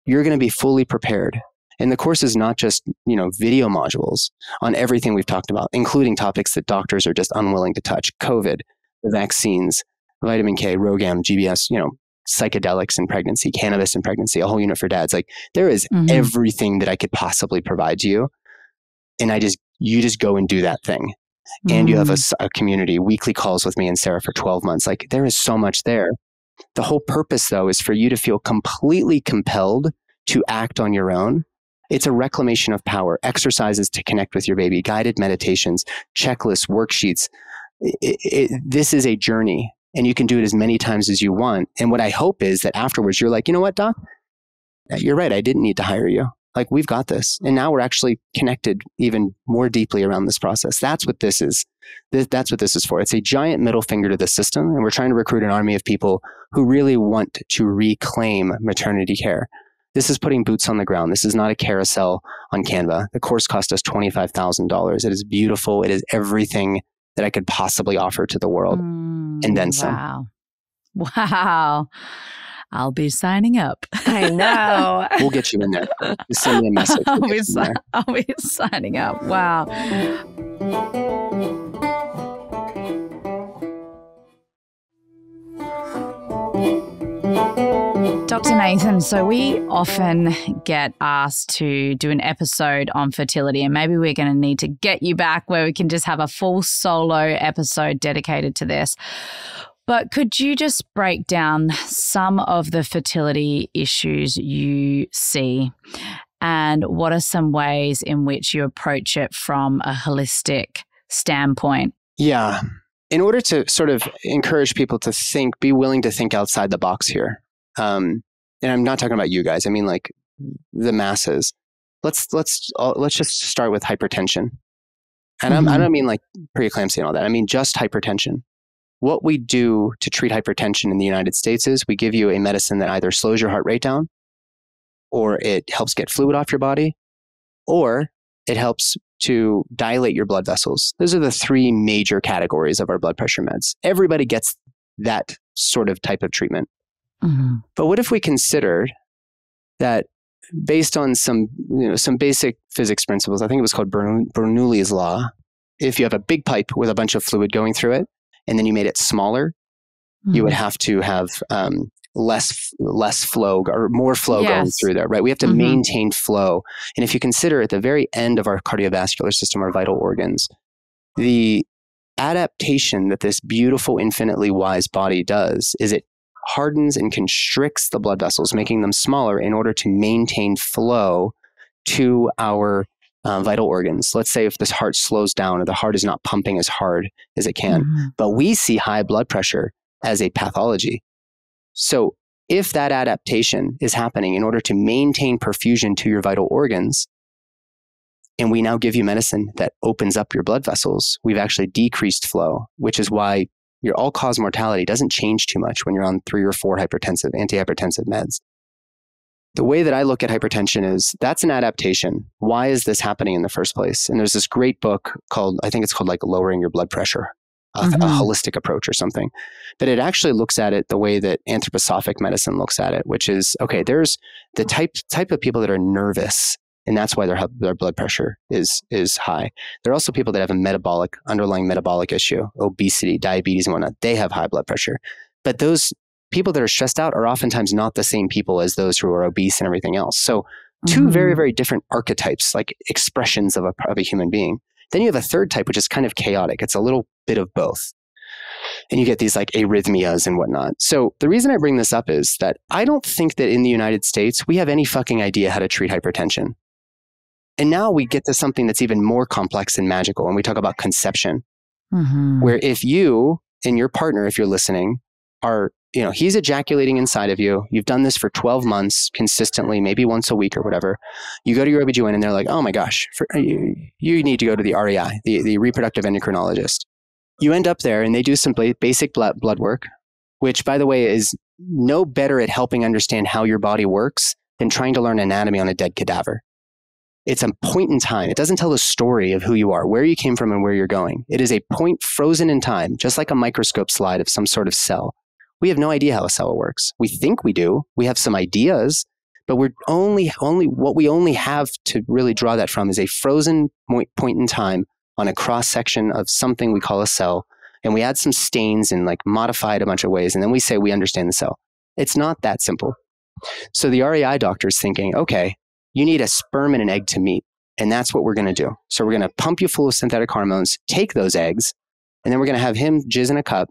You're going to be fully prepared. And the course is not just, you know, video modules on everything we've talked about, including topics that doctors are just unwilling to touch: COVID, the vaccines, vitamin K, ROGAM, GBS, you know, psychedelics in pregnancy, cannabis in pregnancy, a whole unit for dads. Like, there is everything that I could possibly provide to you. And you just go and do that thing. And you have a community, weekly calls with me and Sarah for 12 months. Like, there is so much there. The whole purpose, though, is for you to feel completely compelled to act on your own. It's a reclamation of power, exercises to connect with your baby, guided meditations, checklists, worksheets. This is a journey, and you can do it as many times as you want. And what I hope is that afterwards, you're like, you know what, Doc? You're right. I didn't need to hire you. Like, we've got this. And now we're actually connected even more deeply around this process. That's what this is. That's what this is for. It's a giant middle finger to the system. And we're trying to recruit an army of people who really want to reclaim maternity care. This is putting boots on the ground. This is not a carousel on Canva. The course cost us $25,000. It is beautiful. It is everything that I could possibly offer to the world. And then some. Wow. I'll be signing up. I know. We'll get you in there. Just send me a message. I'll be signing up. Wow. Dr. Nathan, so we often get asked to do an episode on fertility, and maybe we're going to need to get you back where we can just have a full solo episode dedicated to this. But could you just break down some of the fertility issues you see, and what are some ways in which you approach it from a holistic standpoint? Yeah. In order to sort of encourage people to think, be willing to think outside the box here. And I'm not talking about you guys. I mean, like, the masses. Let's just start with hypertension. And I don't mean like preeclampsia and all that. I mean just hypertension. What we do to treat hypertension in the United States is we give you a medicine that either slows your heart rate down, or it helps get fluid off your body, or it helps to dilate your blood vessels. Those are the three major categories of our blood pressure meds. Everybody gets that sort of type of treatment. Mm-hmm. But what if we considered that, based on some basic physics principles, I think it was called Bernoulli's law, if you have a big pipe with a bunch of fluid going through it, and then you made it smaller, you would have to have less flow or more flow going through there, right? We have to maintain flow. And if you consider at the very end of our cardiovascular system, our vital organs, the adaptation that this beautiful, infinitely wise body does is it hardens and constricts the blood vessels, making them smaller in order to maintain flow to our vital organs. Let's say if this heart slows down or the heart is not pumping as hard as it can, but we see high blood pressure as a pathology. So if that adaptation is happening in order to maintain perfusion to your vital organs, and we now give you medicine that opens up your blood vessels, we've actually decreased flow, which is why your all-cause mortality doesn't change too much when you're on 3 or 4 antihypertensive meds. The way that I look at hypertension is that's an adaptation. Why is this happening in the first place? And there's this great book called, I think it's called like Lowering Your Blood Pressure, a holistic approach or something. But it actually looks at it the way that anthroposophic medicine looks at it, which is, okay, there's the type of people that are nervous, and that's why their blood pressure is high. There are also people that have a underlying metabolic issue, obesity, diabetes, and whatnot. They have high blood pressure. But those people that are stressed out are oftentimes not the same people as those who are obese and everything else. So two very, very different archetypes, like expressions of a human being. Then you have a third type, which is kind of chaotic. It's a little bit of both. And you get these like arrhythmias and whatnot. So the reason I bring this up is that I don't think that in the United States, we have any fucking idea how to treat hypertension. And now we get to something that's even more complex and magical. And we talk about conception, where if you and your partner, if you're listening, are, he's ejaculating inside of you. You've done this for 12 months consistently, maybe once a week or whatever. You go to your OBGYN and they're like, oh my gosh, you need to go to the REI, the reproductive endocrinologist. You end up there and they do some basic blood work, which, by the way, is no better at helping understand how your body works than trying to learn anatomy on a dead cadaver. It's a point in time. It doesn't tell the story of who you are, where you came from, and where you're going. It is a point frozen in time, just like a microscope slide of some sort of cell. We have no idea how a cell works. We think we do. We have some ideas, but we're only what we only have to really draw that from is a frozen point in time on a cross section of something we call a cell, and we add some stains and like modify it a bunch of ways, and then we say we understand the cell. It's not that simple. So the REI doctor is thinking, okay, you need a sperm and an egg to meet, and that's what we're going to do. So we're going to pump you full of synthetic hormones, take those eggs, and then we're going to have him jizz in a cup,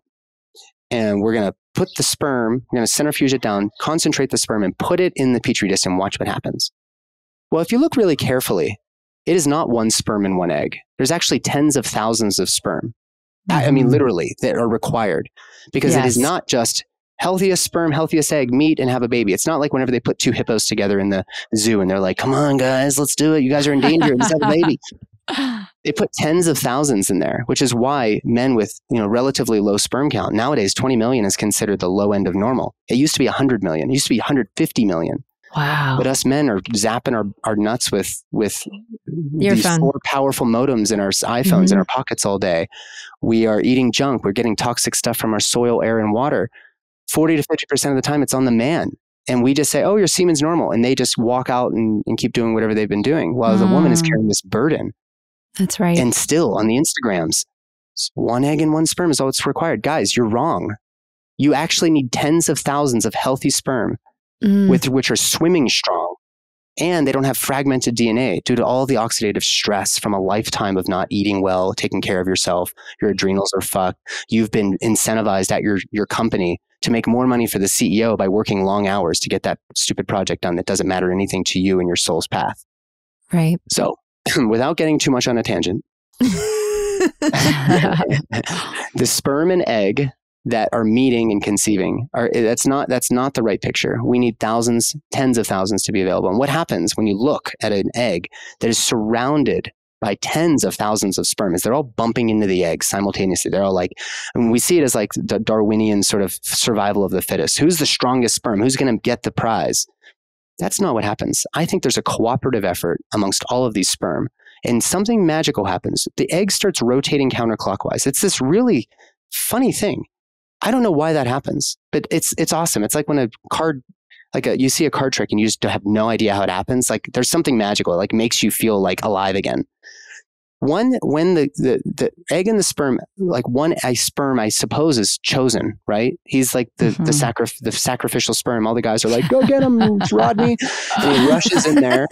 and we're going to put the sperm, we're going to centrifuge it down, concentrate the sperm, and put it in the petri dish and watch what happens. Well, if you look really carefully, it is not one sperm and one egg. There's actually tens of thousands of sperm. I mean, literally, that are required, because it is not just Healthiest sperm, healthiest egg, meet and have a baby. It's not like whenever they put two hippos together in the zoo and they're like, come on, guys, let's do it. You guys are in danger. Let's have a baby. They put tens of thousands in there, which is why men with, relatively low sperm count, nowadays 20 million is considered the low end of normal. It used to be 100 million. It used to be 150 million. Wow. But us men are zapping our nuts with these 4 powerful modems in our iPhones in our pockets all day. We are eating junk. We're getting toxic stuff from our soil, air, and water. 40 to 50% of the time, it's on the man. And we just say, oh, your semen's normal. And they just walk out and keep doing whatever they've been doing while the woman is carrying this burden. That's right. And still on the Instagrams, 1 egg and 1 sperm is all that's required. Guys, you're wrong. You actually need tens of thousands of healthy sperm with which are swimming strong. And they don't have fragmented DNA due to all the oxidative stress from a lifetime of not eating well, taking care of yourself. Your adrenals are fucked. You've been incentivized at your company to make more money for the CEO by working long hours to get that stupid project done that doesn't matter anything to you and your soul's path. Right. So without getting too much on a tangent, the sperm and egg that are meeting and conceiving that's not the right picture. We need thousands, tens of thousands to be available. And what happens when you look at an egg that is surrounded by tens of thousands of sperm is they're all bumping into the egg simultaneously. They're all like, and we see it as like the Darwinian sort of survival of the fittest. Who's the strongest sperm? Who's going to get the prize? That's not what happens. I think there's a cooperative effort amongst all of these sperm, and something magical happens. The egg starts rotating counterclockwise. It's this really funny thing. I don't know why that happens, but it's awesome. It's like when a card, you see a card trick and you just have no idea how it happens. Like there's something magical, like makes you feel like alive again. When the egg and the sperm, like one sperm, I suppose, is chosen, right? He's like the sacrificial sperm. All the guys are like, go get him, Rodney. And he rushes in there.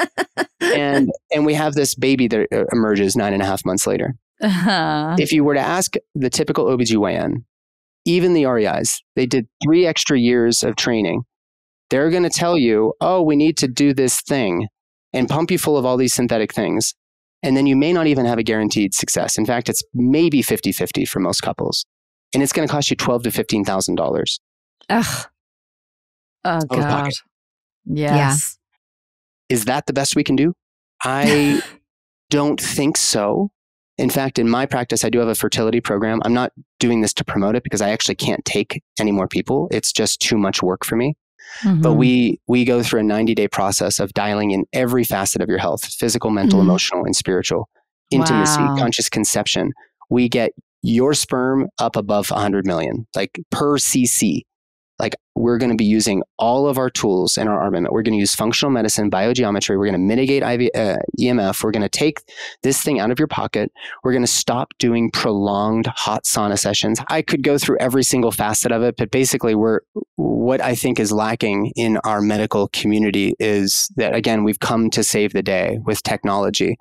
And we have this baby that emerges 9.5 months later. If you were to ask the typical OBGYN, even the REIs, they did 3 extra years of training. They're going to tell you, oh, we need to do this thing and pump you full of all these synthetic things. And then you may not even have a guaranteed success. In fact, it's maybe 50-50 for most couples. And it's going to cost you $12,000 to $15,000. Ugh. Oh, God. Yes. Yeah. Is that the best we can do? I don't think so. In fact, in my practice, I do have a fertility program. I'm not doing this to promote it because I actually can't take any more people. It's just too much work for me. But we go through a 90-day process of dialing in every facet of your health: physical, mental, emotional, and spiritual. Intimacy, conscious conception. We get your sperm up above 100 million, like per cc. Like we're going to be using all of our tools in our armament. We're going to use functional medicine, biogeometry. We're going to mitigate EMF. We're going to take this thing out of your pocket. We're going to stop doing prolonged hot sauna sessions. I could go through every single facet of it, but basically what I think is lacking in our medical community is that, again, we've come to save the day with technology.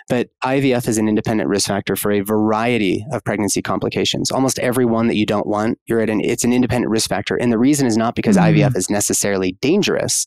But IVF is an independent risk factor for a variety of pregnancy complications. Almost every one that you don't want, it's an independent risk factor. And the reason is not because IVF is necessarily dangerous.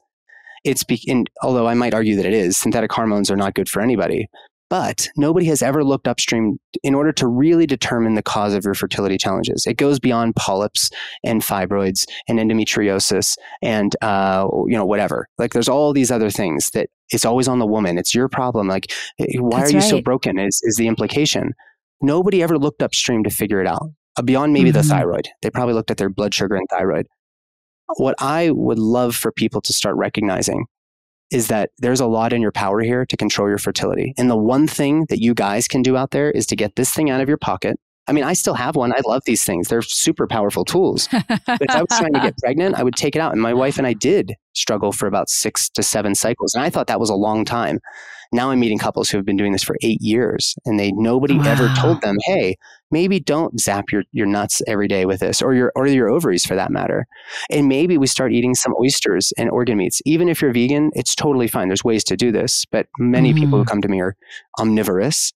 Although I might argue that it is. Synthetic hormones are not good for anybody. But nobody has ever looked upstream in order to really determine the cause of your fertility challenges. It goes beyond polyps and fibroids and endometriosis and whatever. Like there's all these other things that it's always on the woman. It's your problem. Like, why are you so broken is the implication. Nobody ever looked upstream to figure it out. Beyond maybe the thyroid. They probably looked at their blood sugar and thyroid. What I would love for people to start recognizing is that there's a lot in your power here to control your fertility. And the one thing that you guys can do out there is to get this thing out of your pocket. I mean, I still have one. I love these things. They're super powerful tools. But if I was trying to get pregnant, I would take it out. And my wife and I did struggle for about 6 to 7 cycles. And I thought that was a long time. Now I'm meeting couples who have been doing this for 8 years, and nobody ever told them, hey, maybe don't zap your nuts every day with this, or your ovaries for that matter. And maybe we start eating some oysters and organ meats. Even if you're vegan, it's totally fine. There's ways to do this, but many people who come to me are omnivorous.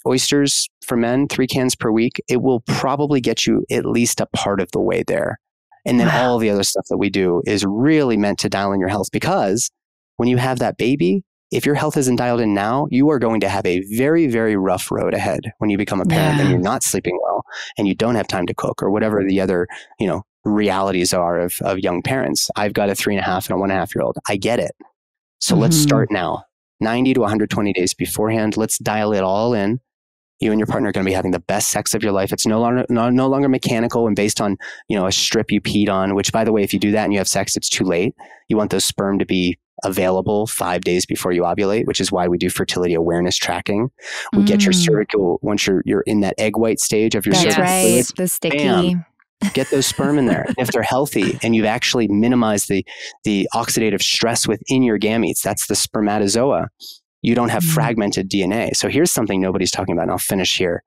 Oysters for men, 3 cans per week. It will probably get you at least a part of the way there. And then all the other stuff that we do is really meant to dial in your health, because when you have that baby, if your health isn't dialed in now, you are going to have a very, very rough road ahead when you become a parent and you're not sleeping well and you don't have time to cook or whatever the other, realities are of young parents. I've got a 3.5 and a 1.5-year-old. I get it. So let's start now. 90 to 120 days beforehand. Let's dial it all in. You and your partner are going to be having the best sex of your life. It's no longer mechanical and based on, a strip you peed on, which, by the way, if you do that and you have sex, it's too late. You want those sperm to be available 5 days before you ovulate, which is why we do fertility awareness tracking. We get your cervical, once you're in that egg white stage of your cervical fluids, the sticky. Bam, get those sperm in there. If they're healthy and you've actually minimized the oxidative stress within your gametes, that's the spermatozoa. You don't have fragmented DNA. So here's something nobody's talking about, and I'll finish here.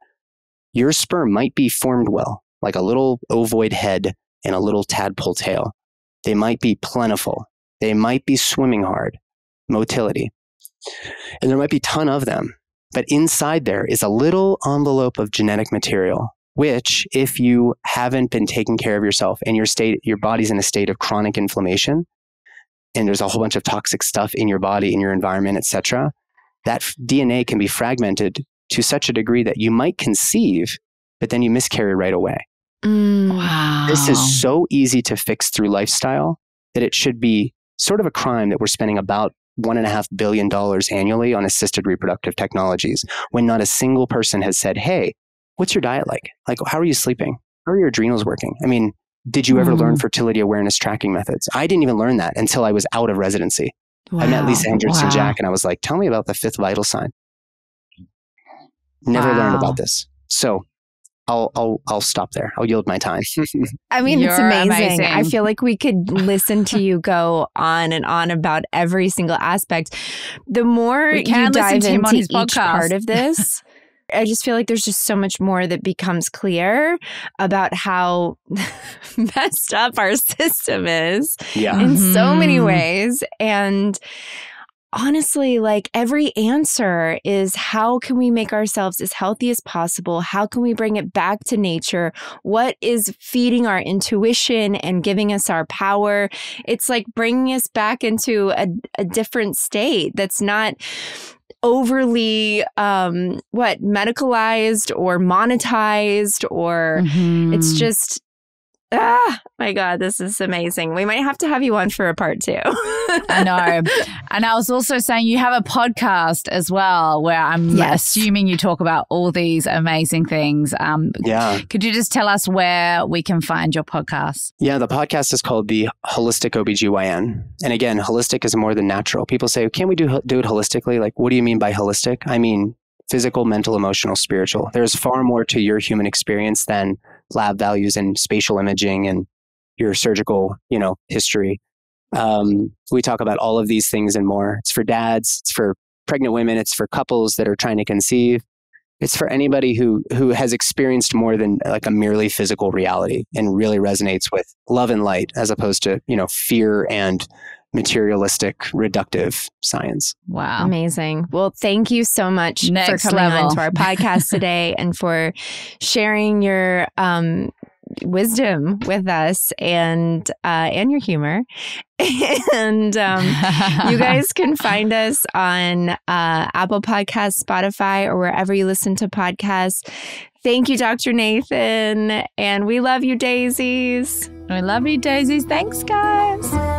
Your sperm might be formed well, like a little ovoid head and a little tadpole tail. They might be plentiful. They might be swimming hard, motility. And there might be a ton of them. But inside there is a little envelope of genetic material, which, if you haven't been taking care of yourself and your body's in a state of chronic inflammation, and there's a whole bunch of toxic stuff in your body, in your environment, etc., that DNA can be fragmented to such a degree that you might conceive, but then you miscarry right away. Wow. This is so easy to fix through lifestyle that it should be sort of a crime that we're spending about $1.5 billion annually on assisted reproductive technologies when not a single person has said, hey, what's your diet like? Like, how are you sleeping? How are your adrenals working? I mean, did you ever learn fertility awareness tracking methods? I didn't even learn that until I was out of residency. Wow. I met Lisa Hendrickson-Jack and I was like, tell me about the 5th vital sign. Never learned about this. So I'll stop there. I'll yield my time. I mean, it's amazing. I feel like we could listen to you go on and on about every single aspect. The more you dive into each part of this, I just feel like there's just so much more that becomes clear about how messed up our system is in so many ways. And honestly, like every answer is how can we make ourselves as healthy as possible? How can we bring it back to nature? What is feeding our intuition and giving us our power? It's like bringing us back into a different state that's not overly medicalized or monetized, or it's just my God, this is amazing. We might have to have you on for a part 2. I know. And I was also saying you have a podcast as well where I'm assuming you talk about all these amazing things. Could you just tell us where we can find your podcast? Yeah, the podcast is called the Holistic OBGYN. And again, holistic is more than natural. People say, can we do it holistically? Like, what do you mean by holistic? I mean, physical, mental, emotional, spiritual. There's far more to your human experience than lab values and spatial imaging and your surgical, history. We talk about all of these things and more. It's for dads, it's for pregnant women, it's for couples that are trying to conceive. It's for anybody who has experienced more than like a merely physical reality and really resonates with love and light as opposed to, fear and materialistic, reductive science. Wow. Amazing. Well, thank you so much for coming on to our podcast today and for sharing your wisdom with us and your humor. And you guys can find us on Apple Podcasts, Spotify, or wherever you listen to podcasts. Thank you, Dr. Nathan. And we love you, daisies. We love you, daisies. Thanks, guys.